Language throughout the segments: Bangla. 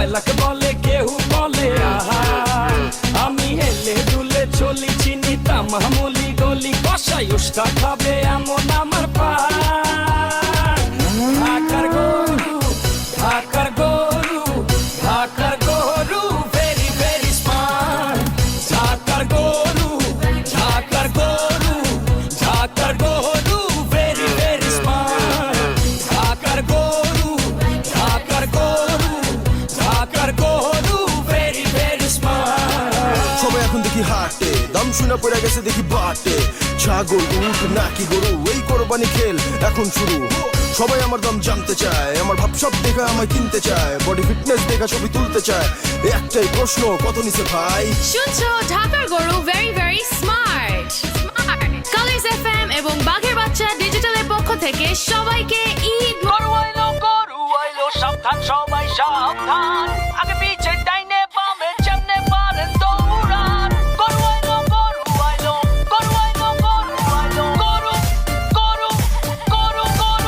ডায়লগ বলে কেউ বলে আহা আমি হেলে দুলে চলি চিনি তামামুলি গলি কষাই উস্কা খাবে এমন আমার পা ঢাকার গরু ঢাকার গরু ঢাকার গরু ভেরি ভেরি স্মার্ট ঢাকার গরু ঢাকার গরু ঢাকার গরু ভেরি ভেরি স্মার্ট ঢাকার গরু ঢাকার গরু ঢাকার গরু ভেরি ভেরি স্মার্ট সবাই এখন দেখি হাটে দাম শুনে পড়ে গেছে দেখি বাটে ছাগল উট নাকি গরু এই কোরবানি খেল এখন শুরু সবাই আমার দাম জানতে চায় আমার ভাবসাব দেখা আমায় কিনতে চায় বডি ফিটনেস দেখা ছবি তুলতে চায় একটাই প্রশ্ন কত নিছে ভাই শুনছো ঢাকার গরু very very smart colours FM এবং বাঘের বাচ্চা ডিজিটালের পক্ষ থেকে সবাইকে ঈদ গরু আইলো সাবধান সবাই সাবধান আগে পিছে ডাইনে বামে যেমনে পারেন দৌড়ান গরু আইলো গরু আইলো গরু আইলো গরু আইলো গরু গরু গরু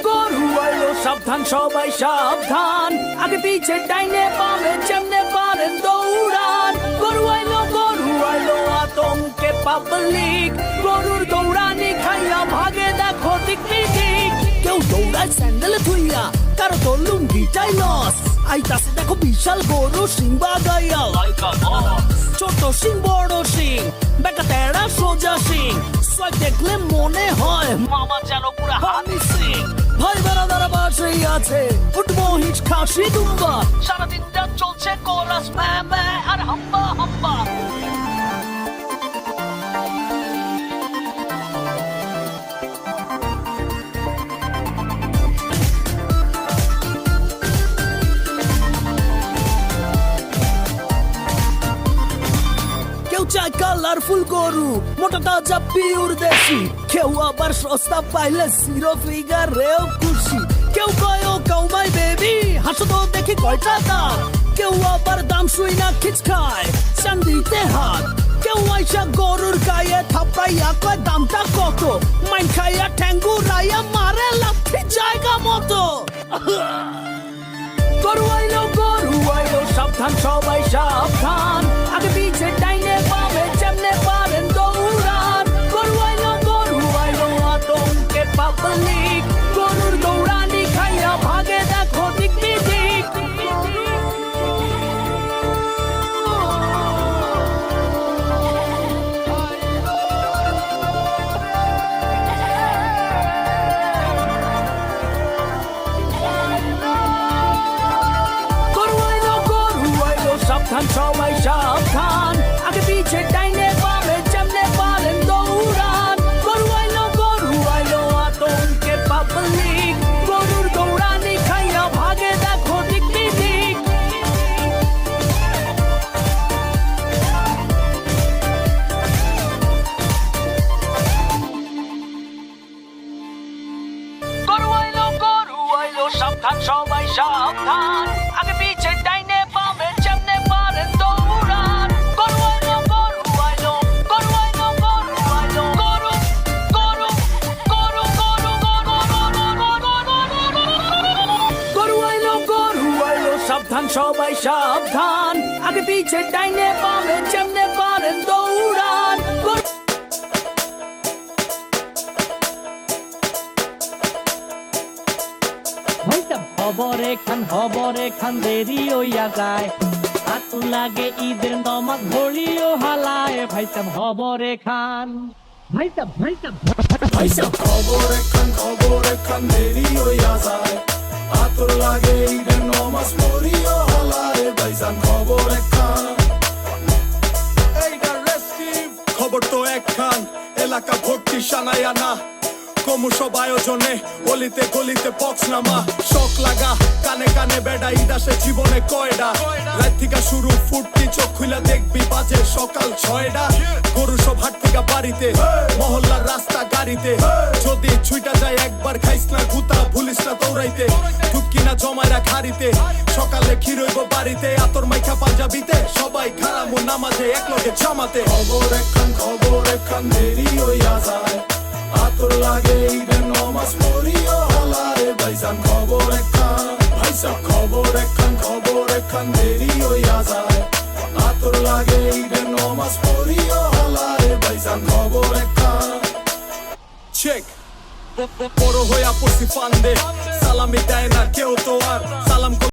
গরু আইলো সাবধান সবাই সাবধান আগে পিছে ডাইনে বামে যেমনে পারেন দৌড়ান গরু আইলো আতঙ্কে পাবলিক গরুর দৌড়ানি খাইয়া ভাগে দেখো দিক বিদিক কেউ দৌড়ায় স্যান্ডেলে ধুইয়া কারো তো লুঙ্গিটাই লস আইতাছে দেখো বিশাল গরু সিং বাগাইয়া ছোট সিং বড় সিং বেকা তেড়া সোজা সিং সব দেখলে মনে হয় মামা যেন পুরা হানি সিং ভাই বেড়াদারা বাসেই আছে উঠবো হিচ খাসি দুম্বা সারাদিন রাত চলছে কোরাস ম্যা ম্যা আর হাম্বা হাম্বা চাই কালারফুল গরু মোটা তাজা পিওর দেশি কেউ আবার সস্তা পাইলে জিরো ফিগারেও খুশি কেউ কয় ও কাউমাই বেবি হাসো তো দেখি কয়টা দাম কেউ আবার দাম শুই না খিচ খায় চান্দিতে হাত কেউ আইসা গরুর গায়ে থাপড়াইয়া কয় দামটা কত মাইন খাইয়া ঠ্যাঙ্গু রাইয়া মারে লাথি জায়গা মতো গরু আইলো সাবধান সবাই সাবধান আগে পিছে ডাইনে বামে যেমনে পারেন দৌড়ান গরু আইলো আতঙ্কে পাবলিক গরুর দৌড়ানি খাইয়া ভাগে দেখো দিক বিদিক সাবধান সবাই সাবধান আগে পিছে ডাইনে বামে যেমনে পারেন দৌড়ান গরু আইলো আতঙ্কে পাবলিক গরুর দৌড়ানি খাইয়া ভাগে দেখো দিক বিদিক গরু আইলো সাবধান সবাই সাবধান আগে পিছে ডাইনে বামে যেমনে পারেন দৌড়ান গরু আইলো গরু আইলো গরু গরু গরু গরু আইলো সাবধান সবাই সাবধান আগে পিছে ডাইনে বামে যেমনে পারেন দৌড়ান খবরে খান দেরি হইয়া যায় হাতু লাগে ঈদের নমাজ ঘড়িও হালায় ভাইসাব খবরে খান ভাইসাব খবরে খান দেরি হইয়া যায় হাতু লাগে ঈদের নমাজ ঘড়িও হালায় ভাইসাব খবরে খান এইটা রেস্টিভ খবর তো একখান এলাকা ভর্তি সানায়া না কমুসব আয়োজনে গলিতে গলিতে বক্স নামা শখ লাগা কানে কানে বেড়া ঈদ আসে জীবনে কয়ডা রাত থেকে শুরু ফুটতি চোখ খুলে দেখবি বাজে সকাল 6টা গরু সব হাট থেকে বাড়িতে মহল্লার রাস্তা গাড়িতে যদি ছুইটা যায় একবার খাইস না গুতা ভুলিস না দৌড়াইতে ঢুকি না জমায় রাখ হাড়িতে সকালে ক্ষীরইব বাড়িতে আতর মাইখা পাঞ্জাবিতে সবাই খারামো নামাজে একলগে জামাতে খবর একখান দেরি হইয়া যায় আতর লাগে ঈদের নমাজ পড়িও হালায় ভাইজান ভাইসা খবর একখান দেরি হইয়া যায় আতর লাগে ঈদের নমাজ পড়িও হালায় ভাইসা খবর একখান চেক বড় হইয়া পড়ছি ফান্দে সালামি দেয় না কেউ তো আর সালাম